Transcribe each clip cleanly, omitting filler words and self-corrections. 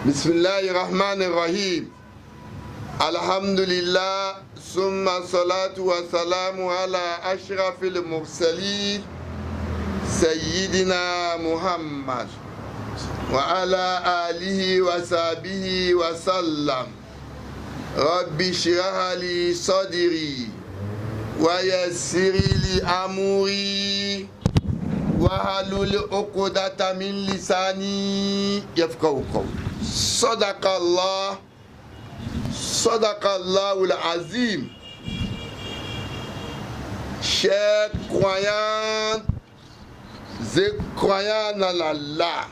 Bismillahirrahmanirrahim. Alhamdulillah. Summa salatu wa salamu ala ashrafil mursalin. Sayyidina Muhammad. Wa ala alihi wa sahbihi wa sallam. Rabbi shrah li sadri. Wa yassir li amri. Wahalul uqdata min lisani yafqahu qawli. Sadaqallah, Sadaqallahul Azim. Chers croyants et croyants en Allah,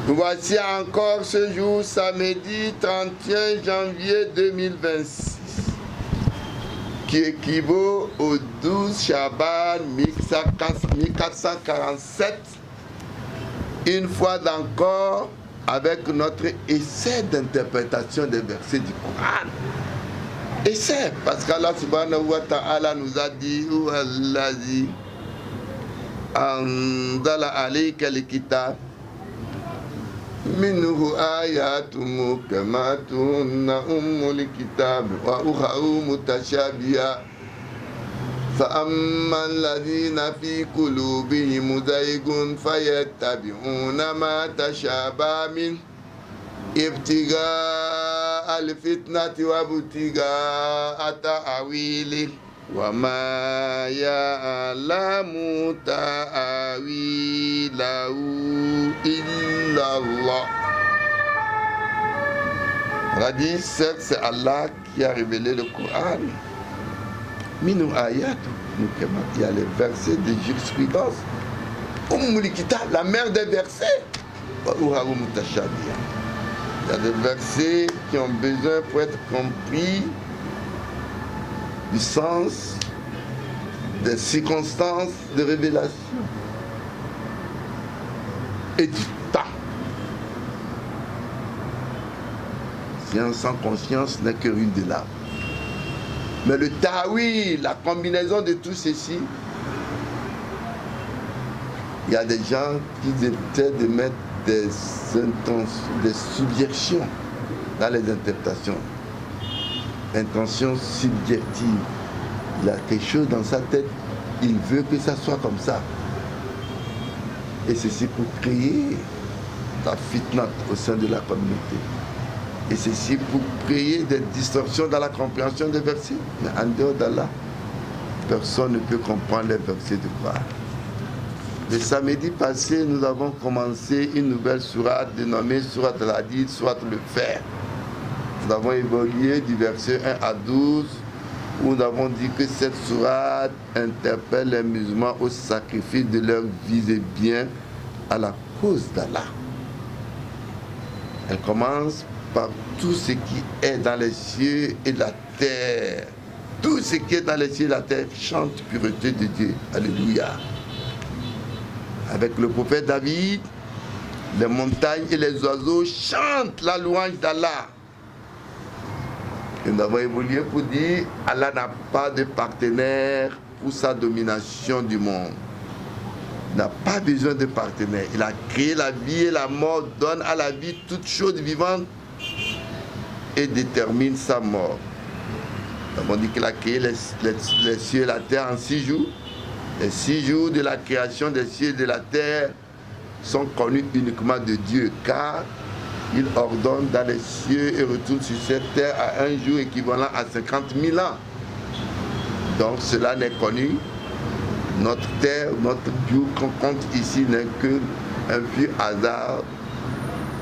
nous voici encore ce jour, samedi 31 janvier 2026, qui équivaut au 12 Chaban 1447, une fois encore avec notre essai d'interprétation des versets du Coran. Essai, parce qu'Allah subhanahu wa ta'ala nous a dit Allazi anzala alayka al-kitab minhu ayatun muhkamatun ummul kitab wa ukharu mutashabiha فأما الذين في قلوبهم زيغ فيتبعون ما تشابه منه ابتغاء الفتنة وابتغاء تأويله وما يعلم تأويله إلا الله. On a dit, certes, c'est Allah qui a révélé le Coran. Minu ayat, il y a les versets de jurisprudence. La mère des versets. Il y a des versets qui ont besoin pour être compris du sens des circonstances de révélation et du temps. Science sans conscience n'est que ruine de l'âme. Mais le ta'wil, la combinaison de tout ceci, il y a des gens qui essaient de mettre des intentions, des subjections dans les interprétations. Intentions subjectives. Il a quelque chose dans sa tête, il veut que ça soit comme ça. Et ceci pour créer la fitna au sein de la communauté. Et ceci pour créer des distorsions dans la compréhension des versets. Mais en dehors d'Allah, personne ne peut comprendre les versets de Coran. Le samedi passé, nous avons commencé une nouvelle sourate dénommée Sourate al-Hadid, Sourate le fer. Nous avons évolué du verset 1 à 12, où nous avons dit que cette sourate interpelle les musulmans au sacrifice de leur vie et bien à la cause d'Allah. Elle commence par tout ce qui est dans les cieux et la terre. Tout ce qui est dans les cieux et la terre chante pureté de Dieu. Alléluia. Avec le prophète David, les montagnes et les oiseaux chantent la louange d'Allah. Et nous avons évolué pour dire Allah n'a pas de partenaire pour sa domination du monde. Il n'a pas besoin de partenaire. Il a créé la vie et la mort, donne à la vie toute chose vivante et détermine sa mort. Nous avons dit qu'il a créé les cieux et la terre en 6 jours. Les 6 jours de la création des cieux et de la terre sont connus uniquement de Dieu, car il ordonne dans les cieux et retourne sur cette terre à un jour équivalent à 50 000 ans. Donc cela n'est connu. Notre terre, notre jour qu'on compte ici n'est qu'un pur hasard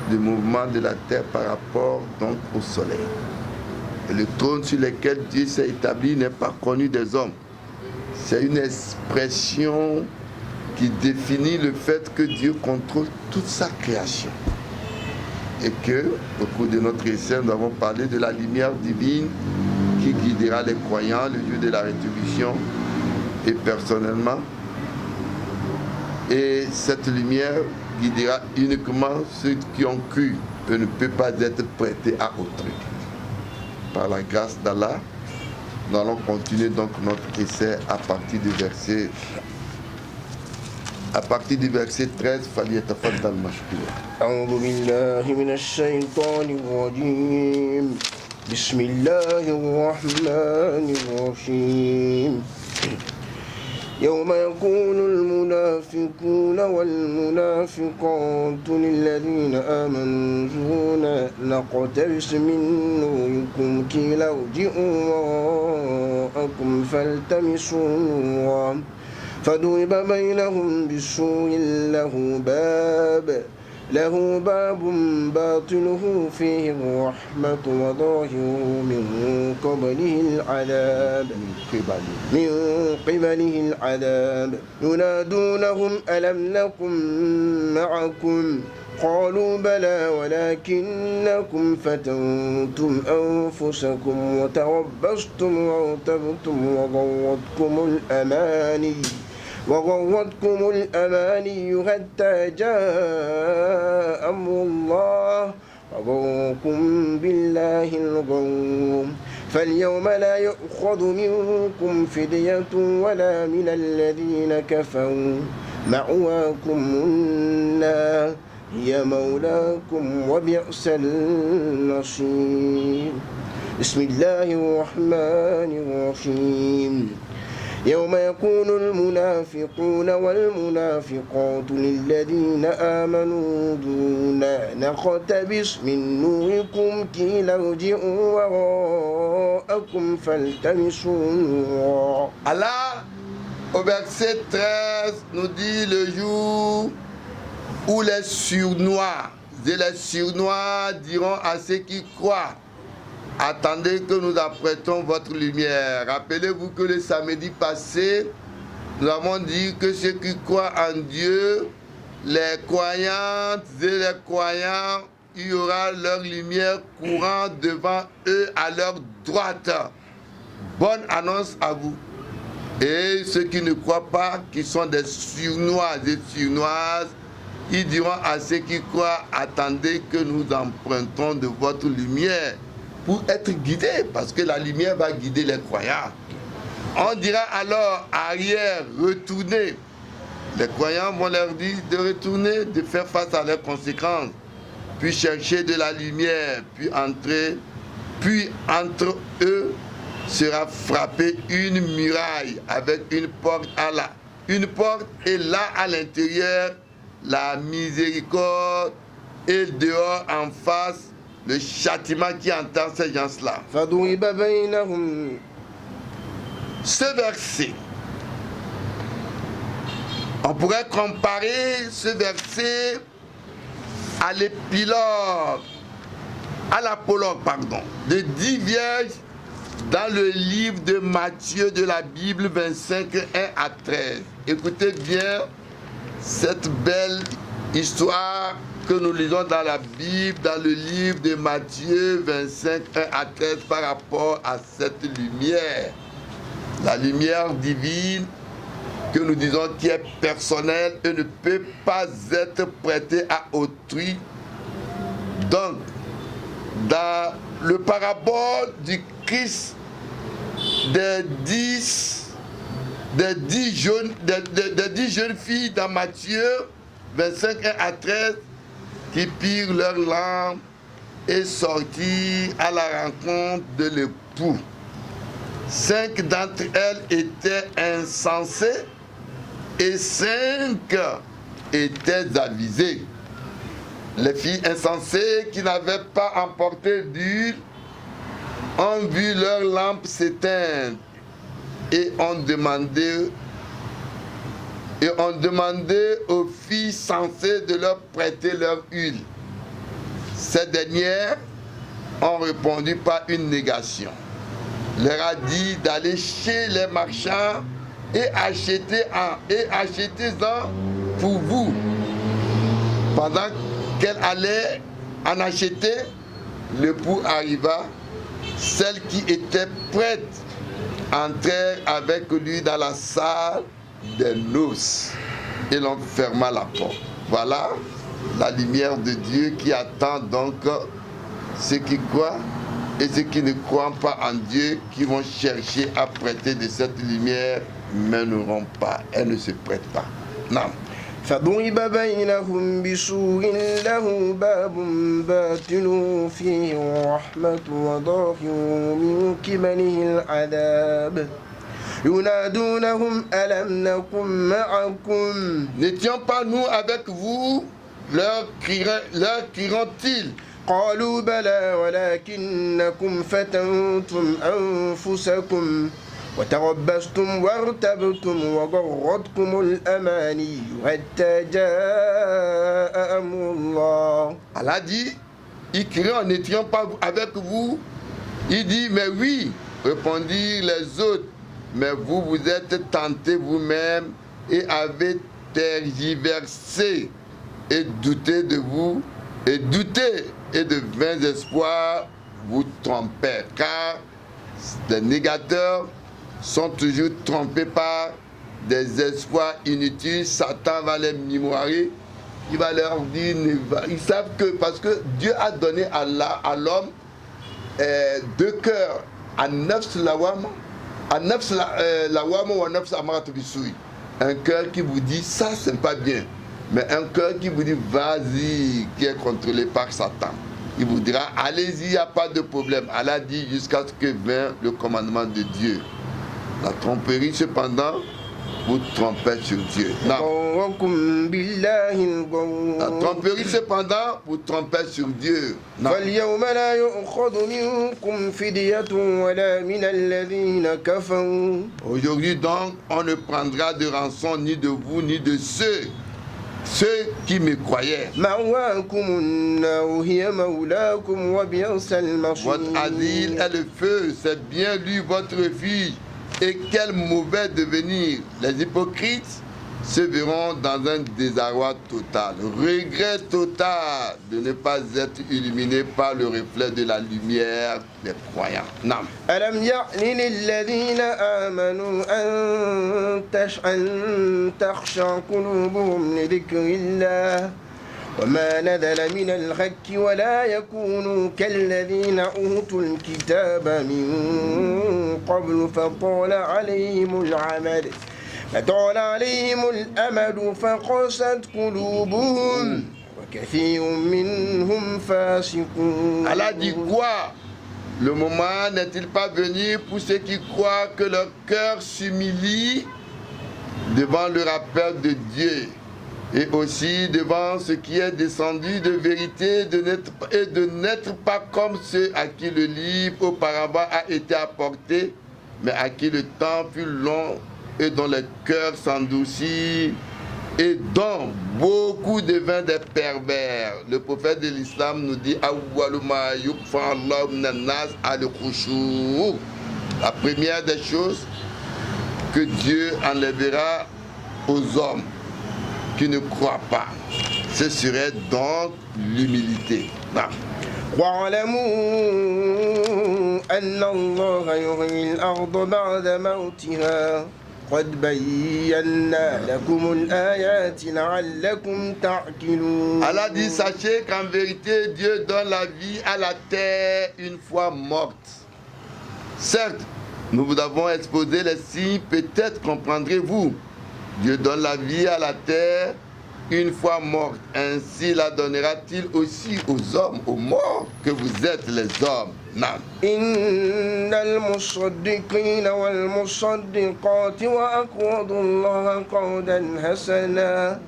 du mouvement de la terre par rapport donc au soleil. Et le trône sur lequel Dieu s'est établi n'est pas connu des hommes. C'est une expression qui définit le fait que Dieu contrôle toute sa création. Et que, au cours de notre essai, nous avons parlé de la lumière divine qui guidera les croyants le jour de la rétribution et personnellement. Et cette lumière guidera uniquement ceux qui ont cru et ne peut pas être prêté à autrui. Par la grâce d'Allah, nous allons continuer donc notre essai à partir du verset À partir du verset 13, فليتفضل مشكورا. أعوذ بالله من الشيطان الرجيم. بسم الله الرحمن الرحيم. يوم يقول المنافقون والمنافقات للذين آمنوا انظرونا نقتبس من نوركم قيل ارجعوا وراءكم فالتمسوا نورا فضرب بينهم بسور له باب باطنه فيه الرحمة وظاهره من قبله العذاب ينادونهم ألم نكن معكم قالوا بلى ولكنكم فتنتم أنفسكم وتربصتم وارتبتم وغرتكم الأماني حتى جاء أمر الله وغركم بالله الغرور فاليوم لا يؤخذ منكم فدية ولا من الذين كفروا مأواكم النار هي مولاكم وبئس النصير. بسم الله الرحمن الرحيم. يوم يقول المنافقون والمنافقات للذين آمنوا انظرونا نقتبس من نوركم قيل ارجعوا وراءكم فالتمسوا نورا. Allah, au verset 13, nous dit le jour où les surnois et les surnois diront à ceux qui croient: attendez que nous apprêtons votre lumière. Rappelez-vous que le samedi passé, nous avons dit que ceux qui croient en Dieu, les croyantes et les croyants, il y aura leur lumière courant devant eux à leur droite. Bonne annonce à vous. Et ceux qui ne croient pas, qui sont des surnois et surnoises, ils diront à ceux qui croient: attendez que nous empruntons de votre lumière pour être guidés, parce que la lumière va guider les croyants. On dira alors: arrière, retournez. Les croyants vont leur dire de retourner, de faire face à leurs conséquences, puis chercher de la lumière, puis entre eux sera frappée une muraille avec une porte une porte, et là à l'intérieur la miséricorde, et dehors en face le châtiment qui entend ces gens-là. Ce verset, on pourrait comparer ce verset à l'apologue, de 10 vierges dans le livre de Matthieu de la Bible 25, 1 à 13. Écoutez bien cette belle histoire que nous lisons dans la Bible, dans le livre de Matthieu 25, 1 à 13, par rapport à cette lumière. La lumière divine que nous disons qui est personnelle et ne peut pas être prêtée à autrui. Donc, dans le parabole du Christ des 10 jeunes filles dans Matthieu 25, 1 à 13, qui pirent leurs lampes et sortirent à la rencontre de l'époux. 5 d'entre elles étaient insensées et 5 étaient avisées. Les filles insensées qui n'avaient pas emporté d'huile ont vu leurs lampes s'éteindre et ont demandé aux filles sensées de leur prêter leur huile. Ces dernières ont répondu par une négation. Leur a dit d'aller chez les marchands et achetez-en pour vous. Pendant qu'elle allait en acheter, l'époux arriva. Celles qui étaient prêtes entrèrent avec lui dans la salle des noces et l'on ferma la porte. Voilà la lumière de Dieu qui attend donc ceux qui croient et ceux qui ne croient pas en Dieu, qui vont chercher à prêter de cette lumière, mais n'auront pas. Elle ne se prête pas. Non. فضرب بينهم بسور له باب باطنه فيه الرحمة وظاهره من قبله العذاب ينادونهم ألم نكن معكم N'étions pas nous avec vous, leur crieront-ils. قالوا بلى ولكنكم فتنتم أنفسكم وتربصتم وارتبتم وغرتكم الأماني حتى جاء أمر الله. Allah dit, ils crient, n'étions pas avec vous. Il dit, mais oui, répondirent les autres, mais vous vous êtes tentés vous-même et avez tergiversé et douté de vous, et douté et de vains espoirs vous trompaient, car les négateurs sont toujours trompés par des espoirs inutiles. Satan va les mémorer, il va leur dire, ils savent que, parce que Dieu a donné à l'homme deux cœurs, un cœur qui vous dit ça c'est pas bien, mais un cœur qui vous dit vas-y, qui est contrôlé par Satan. Il vous dira allez-y, il n'y a pas de problème. Allah dit jusqu'à ce que vienne le commandement de Dieu. La tromperie cependant vous trompez sur Dieu. Non. La tromperie cependant vous trompez sur Dieu. Non. Aujourd'hui donc on ne prendra de rançon ni de vous ni de ceux qui me croyaient. Votre asile est le feu, c'est bien lui votre refuge. Et quel mauvais devenir. Les hypocrites se verront dans un désarroi total, regret total de ne pas être illuminés par le reflet de la lumière des croyants. Non. ألم يأن للذين آمنوا أن تخشع قلوبهم لذكر الله وما نزل من الحق ولا يكونوا كالذين أوتوا الكتاب من قبل فطال عليهم الأمد فقست قلوبهم وكثير منهم فاسقون. Allah dit quoi? Le moment n'est-il pas venu pour ceux qui croient que leur cœur s'humilie devant le rappel de Dieu et aussi devant ce qui est descendu de vérité et de n'être pas comme ceux à qui le livre auparavant a été apporté, mais à qui le temps fut long et dont le cœur s'endurcit et dont beaucoup deviennent des pervers. Le prophète de l'islam nous dit la première des choses que Dieu enlèvera aux hommes qui ne croient pas, ce serait donc l'humilité. واعلموا أن الله يحيي الأرض بعد موتها قد بينا لكم الآيات لعلكم تعقلون. Allah dit sachez qu'en vérité Dieu donne la vie à la terre une fois morte. Certes, nous vous avons exposé les signes, peut-être comprendrez-vous. Dieu donne la vie à la terre une fois morte. Ainsi la donnera-t-il aussi aux hommes, aux morts, que vous êtes les hommes. Non. إن المصدقين والمصدقات وأقرضوا الله قرضا حسنا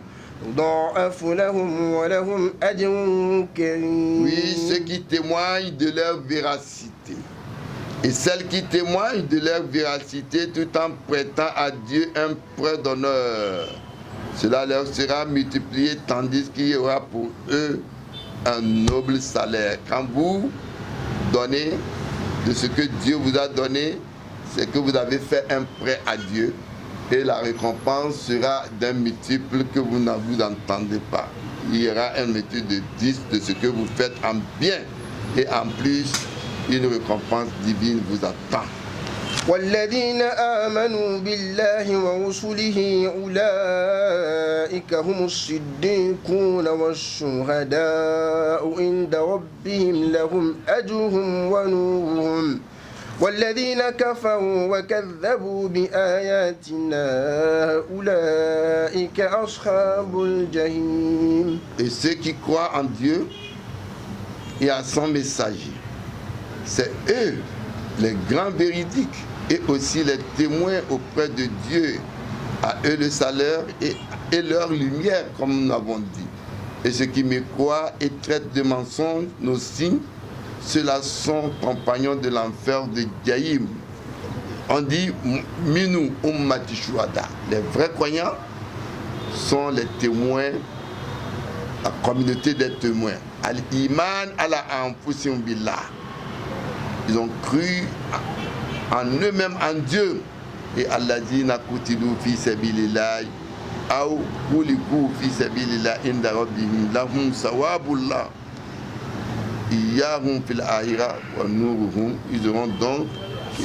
يضاعف لهم ولهم أجر كريم. Oui, ceux qui témoignent de leur véracité. Et celles qui témoignent de leur véracité tout en prêtant à Dieu un prêt d'honneur. Cela leur sera multiplié tandis qu'il y aura pour eux un noble salaire. Quand vous donnez de ce que Dieu vous a donné, c'est que vous avez fait un prêt à Dieu et la récompense sera d'un multiple que vous n'en vous entendez pas. Il y aura un multiple de 10 de ce que vous faites en bien et en plus une récompense divine vous attend. والذين آمنوا بالله ورسله أولئك هم الصديقون والشهداء عند ربهم لهم أجرهم ونورهم والذين كفروا وكذبوا بآياتنا أولئك أصحاب الجحيم. Et ceux qui croient en Dieu et à son messager, c'est eux les grands véridiques et aussi les témoins auprès de Dieu. À eux le salaire et leur lumière, comme nous l'avons dit. Et ceux qui me croient et traitent de mensonges nos signes, ceux-là sont compagnons de l'enfer de Jaïm. On dit Minu Ummati Shuhada. Les vrais croyants sont les témoins, la communauté des témoins. Al-Iman ala anfusim billah. Ils ont cru en eux-mêmes, en Dieu. Et alladhina kutilu fi sabilillah aw kuliku fi sabilillah inda rabbihim lahum sawabullah iyahum fil akhirah wa nuruhum. Ils auront donc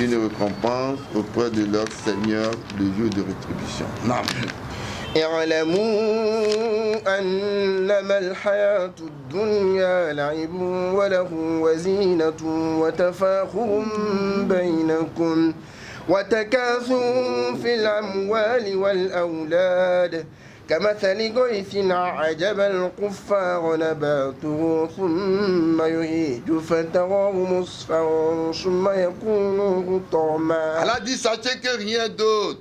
une récompense auprès de leur Seigneur le jour de rétribution. Amen. اعلموا أنما الحياة الدنيا لعب وله وزينة وتفاخر بينكم وتكاثر في الأموال والأولاد كمثل غيث أعجب الكفار نباته ثم يهيج فتراه مصفرا ثم يكون حطاما. Elle a dit, sachez que rien d'autre.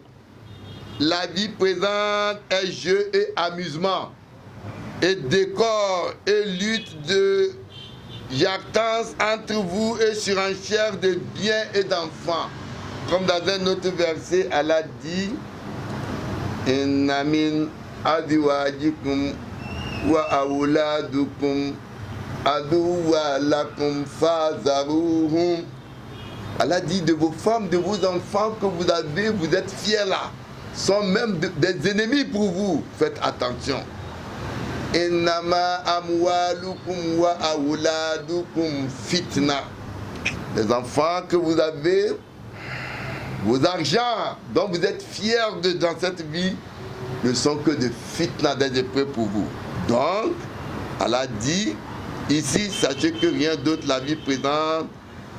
La vie présente est jeu et amusement, et décor et lutte de jactance entre vous et surenchère de biens et d'enfants. Comme dans un autre verset, Allah dit Inna min adiwajikum wa awladukum aduwa lakum fazaruhum. Allah dit de vos femmes, de vos enfants que vous avez, vous êtes fiers là, sont même des ennemis pour vous. Faites attention. Innama amwalukum wa awladukum fitna. Les enfants que vous avez, vos argents dont vous êtes fiers dans cette vie, ne sont que des fitna, des épreuves pour vous. Donc, Allah dit, ici, sachez que rien d'autre, la vie présente,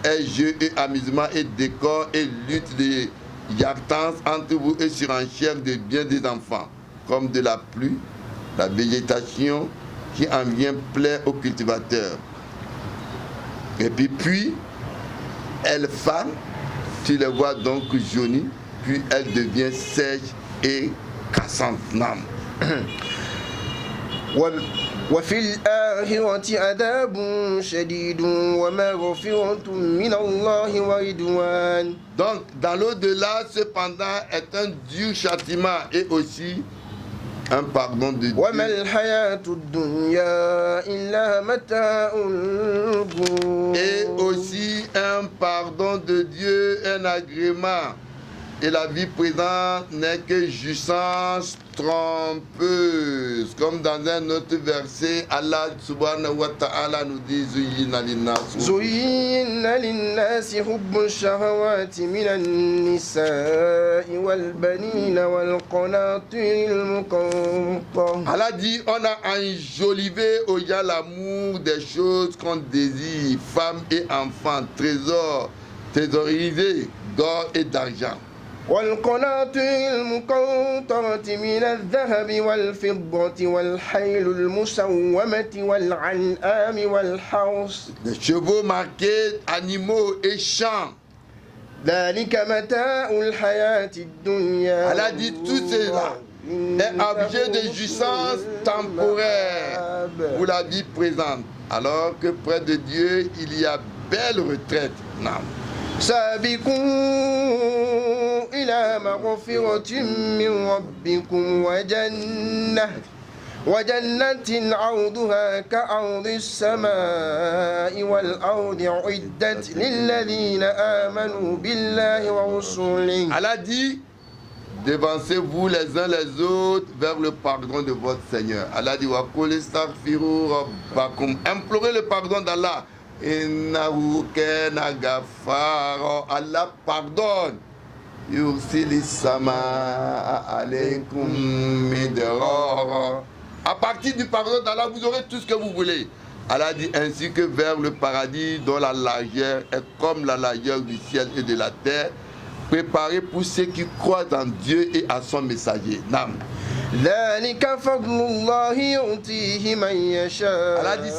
est jeu et amusement et décor et lutte de jactance entre vous et surenchère de biens des enfants, comme de la pluie, la végétation qui en vient plaire aux cultivateurs. Et puis elle fane, tu les vois donc jaunies, puis elle devient sèche et cassante. وفي الآخرة عذاب شديد ومغفرة من الله ورضوان. Donc, dans l'au-delà, cependant, est un dur châtiment et aussi un pardon de Dieu. وما الحياة الدنيا إلا متاع الغرور. Et aussi un pardon de Dieu, un agrément. Et la vie présente n'est que jouissance trompeuse. Comme dans un autre verset, Allah subhanahu wa ta'ala nous dit زين للناس حب الشهوات من النساء والبنين والقناطير المقنطرة. Allah dit, on a enjolivé aux gens l'amour des choses qu'on désire, femmes et enfants, trésors, thésauriser d'or et d'argent. والقناطير المقنطرة من الذهب والفضة والخيل المسومة والأنعام والحرث. Les chevaux marqués, animaux et champs. ذلك متاع الحياة الدنيا. Elle a dit tout cela est objet de jouissance temporaire pour la vie présente, alors que près de Dieu il y a belle retraite. Non. سابقوا إلى مغفرة من ربكم وجنة عرضها كعرض السماء والأرض أعدت للذين آمنوا بالله ورسوله. Elle a dit, devancez-vous les uns les autres vers le pardon de votre Seigneur. Elle a dit, wa qul istaghfiru rabbakum. Implorez le pardon d'Allah. Innahu kana ghaffara. Allah pardonne. Yursili samaa alaykum midrara. À partir du pardon d'Allah, vous aurez tout ce que vous voulez. Allah dit ainsi que vers le paradis dont la largeur est comme la largeur du ciel et de la terre, préparé pour ceux qui croient en Dieu et à son messager. Nam. ذلك فضل الله يؤتيه من يشاء. Allah dit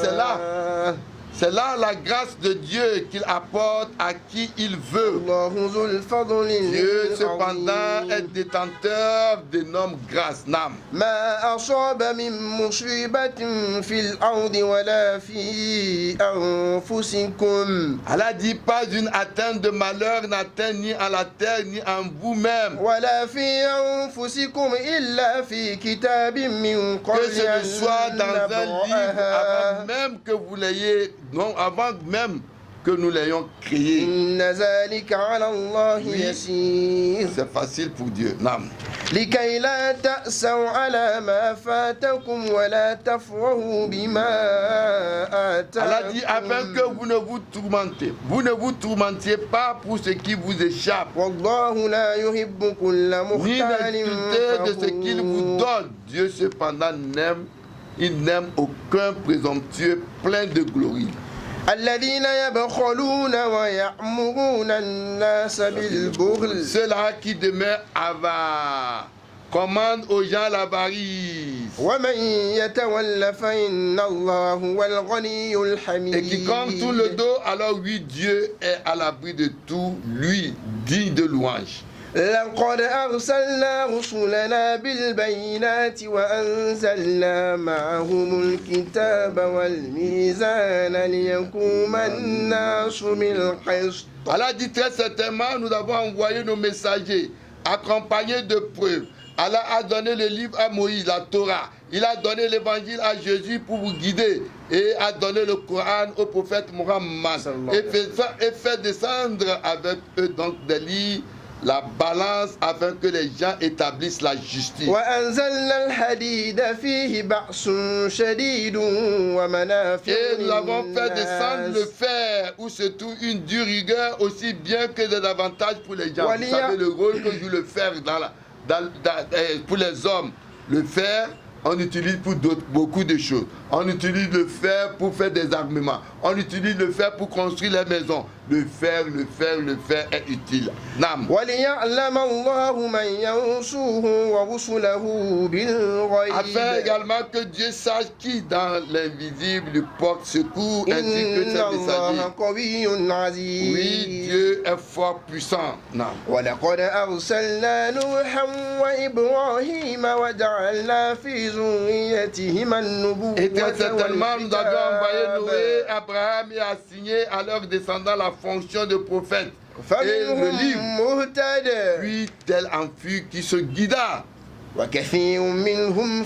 c'est là la grâce de Dieu qu'il apporte à qui il veut. الله ذو الفضل Dieu cependant العظيم. est détenteur d'énormes grâces. Nam. ما أصاب من مصيبة في الأرض ولا في أنفسكم Allah dit pas une atteinte de malheur n'atteint ni à la terre ni en vous-même. ولا في أنفسكم إلا في كتاب من Que قبل ce ne أن soit dans un livre avant نبرأها même que vous l'ayez, non, avant même que nous l'ayons créé. إن ذلك على الله Oui. يسير C'est facile pour Dieu. Nam. لكي لا تأسوا على ما فاتكم ولا تفرحوا بما Allah dit afin que آتاكم vous ne vous tourmentez. Vous ne vous tourmentiez pas pour ce qui vous échappe, والله لا يحب كل ni مختال ne discutez de ce qu'il vous فخور. donne. Dieu cependant il n'aime aucun présomptueux plein de gloire. الذين يبخلون ويأمرون الناس بالبخل Ceux-là qui demeurent avares, commandent aux gens l'avarice. ومن يتول فإن الله هو الغني Et qui compte tout le الحميد. dos, alors oui, Dieu est à l'abri de tout, lui, digne de louange. لقد أرسلنا رسلنا بالبينات وأنزلنا معهم الكتاب والميزان ليقوم الناس بالقسط. Allah dit très certainement, nous avons envoyé nos messagers accompagnés de preuves. Allah a donné le livre à Moïse, la Torah. Il a donné l'évangile à Jésus pour vous guider et a donné le Coran au prophète Muhammad et fait descendre avec eux donc des livres, la balance afin que les gens établissent la justice. وأنزلنا الحديد فيه بأس شديد ومنافع Et nous avons fait descendre le للناس fer où se trouve une dure rigueur aussi bien que des avantages pour les gens. Vous Walia. savez le rôle que joue le fer pour les hommes. Le fer, on utilise pour beaucoup de choses. On utilise le fer pour faire des armements. On utilise le fer pour construire les maisons. Le fer est utile. Nam. وليعلم الله من ينصره ورسله Afin بالغيب également que Dieu sache qui dans l'invisible lui porte secours ainsi que إن ses الله messagers. قوي Oui, عزيز. Dieu est fort puissant. Non. ولقد أرسلنا نوحا وإبراهيم وجعلنا في ذريتهما النبوة Et très certainement, nous avons envoyé Noé, والكتاب Abraham et assigné à leurs descendants la fonction de prophète et le فمنهم livre. مهتد Puis tel en fut qui se guida, وكثير منهم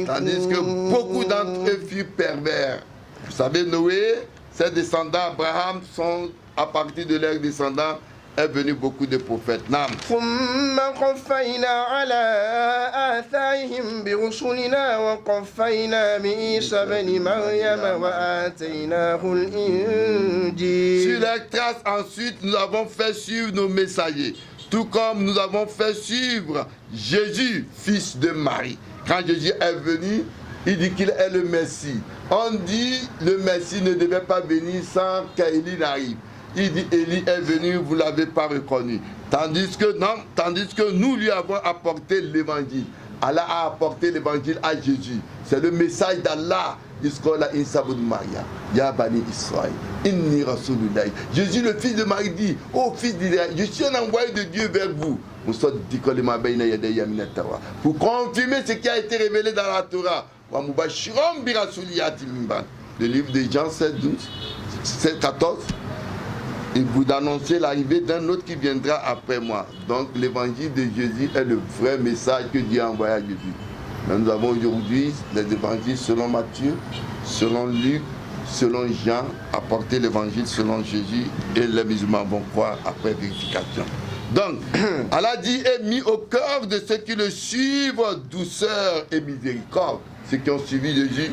tandis que beaucoup d'entre فاسقون. eux furent pervers. Vous savez, Noé, ses descendants, Abraham, sont à partir de leurs descendants, est venu beaucoup de prophètes. Nam. ثم قفينا على آثارهم برسلنا وقفينا بعيسى بن مريم وآتيناه Sur الإنجيل leurs traces, ensuite, nous avons fait suivre nos messagers, tout comme nous avons fait suivre Jésus, fils de Marie. Quand Jésus est venu, il dit qu'il est le Messie. On dit le Messie ne devait pas venir sans qu'Élie n'arrive. Il dit Élie est venu, vous ne l'avez pas reconnu. Tandis que nous lui avons apporté l'évangile. Allah a apporté l'évangile à Jésus. C'est le message d'Allah. Iskola insabud Maria, ya bani Israël, inni rasulullah. Jésus, le fils de Marie, dit: ô fils d'Israël, je suis un envoyé de Dieu vers vous. Pour confirmer ce qui a été révélé dans la Torah. Le livre de Jean 16, 12, 7, 14. Et vous annoncez l'arrivée d'un autre qui viendra après moi. Donc l'évangile de Jésus est le vrai message que Dieu a envoyé à Jésus. Mais nous avons aujourd'hui les évangiles selon Matthieu, selon Luc, selon Jean, apporter l'évangile selon Jésus et les musulmans vont croire après vérification. Donc, Allah dit est mis au cœur de ceux qui le suivent douceur et miséricorde. Ceux qui ont suivi Jésus,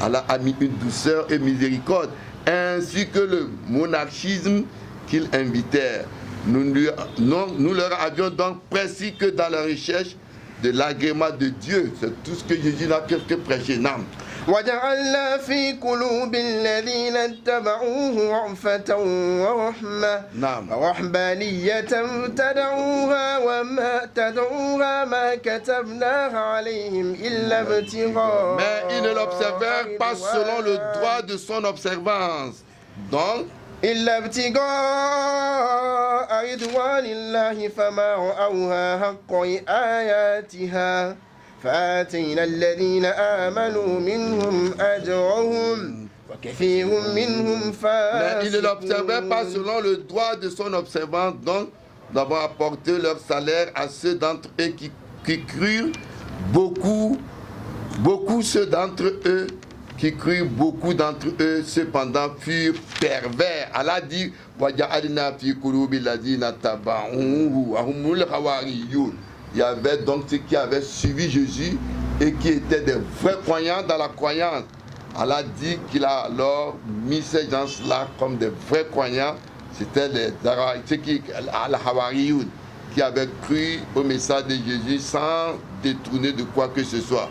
Allah a mis une douceur et miséricorde, ainsi que le monarchisme qu'ils invitèrent. Nous leur avions donc précis que dans la recherche de l'agrément de Dieu. C'est tout ce que Jésus n'a que prêché. Non. وجعلنا في قلوب الذين اتبعوه رأفة ورحمة نعم. ورهبانية تدعوها ما كتبناها عليهم إلا ابتغاء. Mais ils ne l'observèrent pas selon le droit de son observance. Donc, إلا ابتغاء رضوان الله فما رأوها حق آياتها فآتينا الذين آمنوا منهم أجرهم وكثير منهم mais ils ne l'observaient pas فاسقون. selon le droit de son observance, donc d'avoir apporté leur salaire à ceux d'entre eux qui crurent, beaucoup ceux d'entre eux qui crurent, beaucoup d'entre eux cependant furent pervers. Allah dit وَجَعَلْنَا فِي قُلُوبِ الَّذِينَ اتَّبَعُوهُ وَهُمُ الْحَوَارِيُّونَ. Il y avait donc ceux qui avaient suivi Jésus et qui étaient des vrais croyants dans la croyance. Allah dit qu'il a alors mis ces gens-là comme des vrais croyants. C'était ceux qui, al-Hawariyoun, qui avaient cru au message de Jésus sans détourner de quoi que ce soit.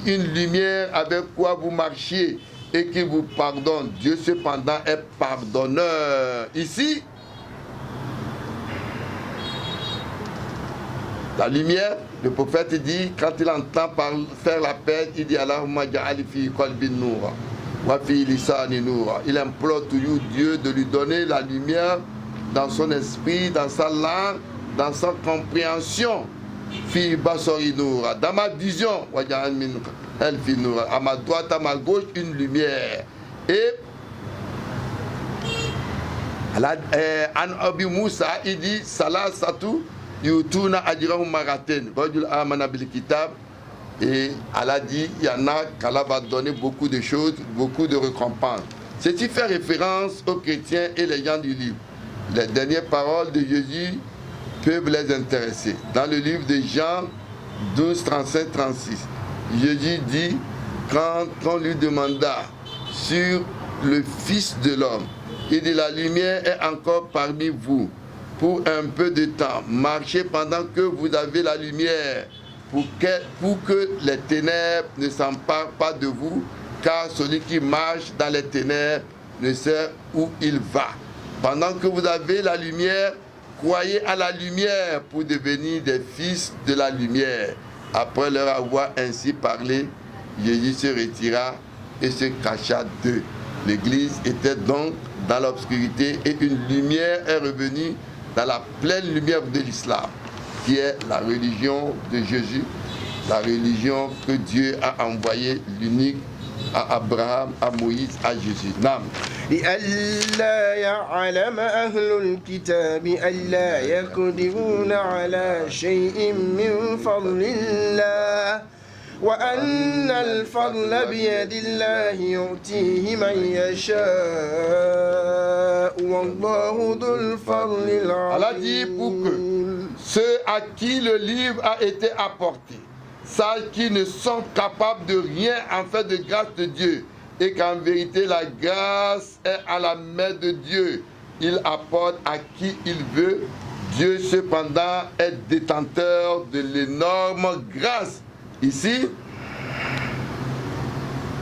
Une lumière avec quoi vous marchiez et qui vous pardonne. Dieu cependant est pardonneur. Ici, la lumière, le prophète dit, quand il entend faire la paix, il dit Allahumma ja'ali fi qalbi noura wa fi lisani noura. Il implore toujours Dieu de lui donner la lumière dans son esprit, dans sa langue, dans sa compréhension. Fi basori noura. Dans ma vision, à ma droite, à ma gauche, une lumière. Et An Abi Moussa, il dit Salah Satou. Yutuna ajrahum maraten, rajul amana bil kitab. Et Allah dit, il y en a qu'Allah va donner beaucoup de choses, beaucoup de récompenses. Ceci fait référence aux chrétiens et les gens du livre. Les dernières paroles de Jésus peuvent les intéresser. Dans le livre de Jean 12, 35, 36, Jésus dit, quand on lui demanda sur le Fils de l'homme, il dit, la lumière est encore parmi vous. Pour un peu de temps, marchez pendant que vous avez la lumière, pour que les ténèbres ne s'emparent pas de vous, car celui qui marche dans les ténèbres ne sait où il va. Pendant que vous avez la lumière, croyez à la lumière pour devenir des fils de la lumière. Après leur avoir ainsi parlé, Jésus se retira et se cacha d'eux. L'église était donc dans l'obscurité et une lumière est revenue dans la pleine lumière de l'islam, qui est la religion de Jésus, la religion que Dieu a envoyée, l'unique, à Abraham, à Moïse, à Jésus. Nam. لئلا يعلم أهل الكتاب ألا يقدرون على شيء من فضل الله وأن الفضل بيد الله يؤتيه من يشاء والله ذو الفضل العظيم. Allah dit pour que ceux à qui le livre a été apporté sachent qu'ils ne sont capables de rien en fait de grâce de Dieu et qu'en vérité la grâce est à la main de Dieu. Il apporte à qui il veut. Dieu cependant est détenteur de l'énorme grâce. Ici,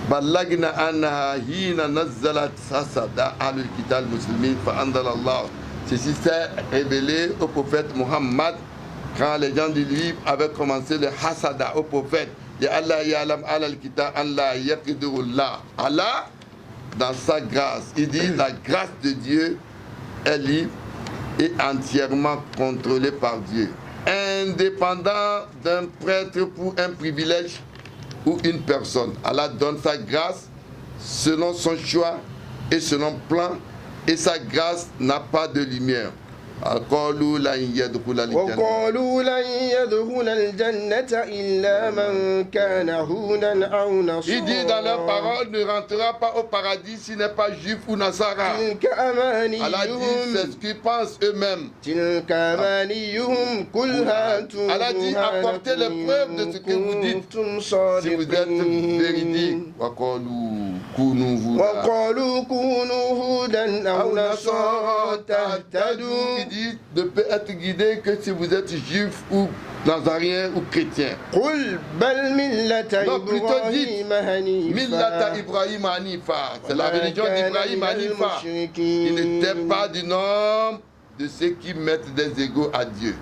بلغنا أنها حين نزلت حسد أهل الكتاب المسلمين فأنزل الله. Ceci s'est révélé au prophète Muhammad quand les gens du livre avaient commencé le hasada au prophète. Allah ya'lam alal kitab Allah yaqdirullah. Allah, dans sa grâce, il dit la grâce de Dieu est libre et entièrement contrôlée par Dieu, indépendant d'un prêtre pour un privilège ou une personne. Allah donne sa grâce selon son choix et selon plan, et sa grâce n'a pas de lumière. وقالوا لن يدخل الجنة إلا من كان هودا أو نصارى. Il dit dans leurs paroles, ne rentrera pas au paradis s'il n'est pas juif ou nasara. Allah dit, c'est ce qu'ils pensent eux-mêmes. Allah dit, apportez les preuves de ce que vous dites si vous êtes véridique. وقالوا كونوا هودا أو نصارى تهتدوا. Il dit, ne peut être guidé que si vous êtes juif ou nazarien ou chrétien. Non, plutôt dites Millata Ibrahim Hanifa. C'est la religion d'Ibrahim Hanifa. Il n'était pas du nombre de ceux qui mettent des égaux à Dieu.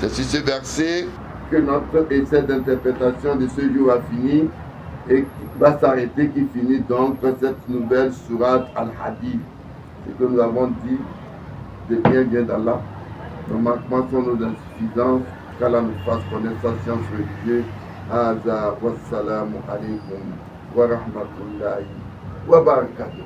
C'est sur ce verset que notre essai d'interprétation de ce jour a fini et va s'arrêter, qui finit donc cette nouvelle sourate Al-Hadid. Ce que nous avons dit de bien d'Allah. Nos manquements sont nos insuffisances. Qu'Allah nous fasse connaître sa science religieuse. Hadha wassalamu alaykum wa rahmatullahi wa barakatuh.